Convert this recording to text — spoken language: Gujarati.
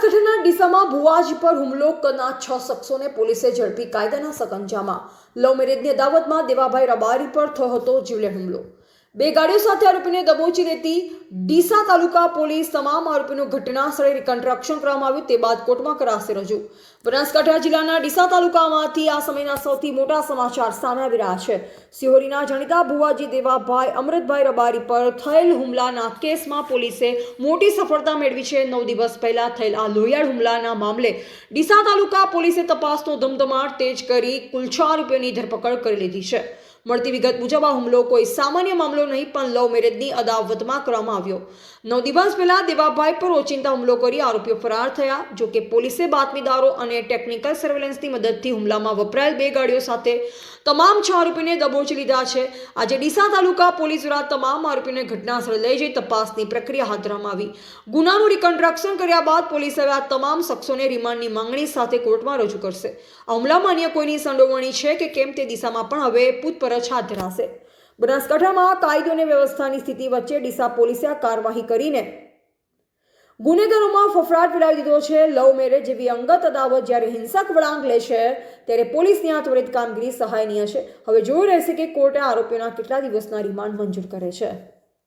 બનાસકાંઠાના ડીસામાં ભુવાજી પર હુમલો કરનાર 6 શખ્સોને પોલીસે ઝડપી કાયદાના સકંજામાં। લવ મેરેજની અદાવતમાં દેવાભાઈ રબારી પર થયો હતો જીવલેણ હુમલો। 2 ગાડીઓ સાથે આરોપીને દબોચી લેતી ડીસા તાલુકા પોલીસ તમામ આરોપીનું ઘટના સ્થળે રિકન્સ્ટ્રક્શન કરવામાં આવ્યું, તે બાદ કોર્ટમાં કરાશે રજૂ। બનાસકાંઠા જિલ્લાના ડીસા તાલુકામાંથી આ સમયના સૌથી મોટા સમાચાર સામે આવી રહ્યા છે। સિહોરીના જાણીતા ભુવાજી દેવાભાઈ અમૃતભાઈ રબારી પર થયેલ હુમલાના કેસમાં પોલીસે મોટી સફળતા મેળવી છે। 9 દિવસ પહેલા થયેલ આ લોહિયાળ હુમલાના મામલે ડીસા તાલુકા પોલીસે તપાસનો ધમધમાટ તેજ કરી કુલ 6 આરોપીઓની ધરપકડ કરી લીધી છે। મળતી વિગત મુજબ આ હુમલો કોઈ સામાન્ય મામલો નહીં પણ લવ મેરેજની અદાવતમાં કરવામાં આવ્યો। 9 દિવસ પહેલા દેવાભાઈ પર ઓચિંતા હુમલો કરી આરોપીઓ ફરાર થયા। જો કે પોલીસે બાતમીદારો અને ટેકનિકલ સર્વેલન્સની મદદથી હુમલામાં વપરાયેલ 2 ગાડીઓ સાથે તમામ 6 આરોપીને દબોચી લીધા છે। આજે ડીસા તાલુકા પોલીસ દ્વારા તમામ આરોપીઓને ઘટના સ્થળે લઈ જઈ તપાસની પ્રક્રિયા હાથ ધરવામાં આવી। ગુનાનું રિકન્સ્ટ્રક્શન કર્યા બાદ પોલીસ હવે આ તમામ શખ્સોને રિમાન્ડની માંગણી સાથે કોર્ટમાં રજૂ કરશે। આ હુમલામાં અન્ય કોઈની સંડોવણી છે કે કેમ તે દિશામાં પણ હવે પૂછપરછ હાથ ધરાશે। બનાસકાંઠામાં કાયદો અને વ્યવસ્થાની સ્થિતિ વચ્ચે ડીસા પોલીસે આ કાર્યવાહી કરીને ગુનેગારોમાં ફફડાટ ફેલાવી દીધો છે। લવ મેરેજ જેવી અંગત અદાવત જ્યારે હિંસક વળાંક લે છે ત્યારે પોલીસની આ ત્વરિત કામગીરી સહાયનીય છે। હવે જોઈ રહેશે કે કોર્ટે આરોપીઓના કેટલા દિવસના રિમાન્ડ મંજૂર કરે છે।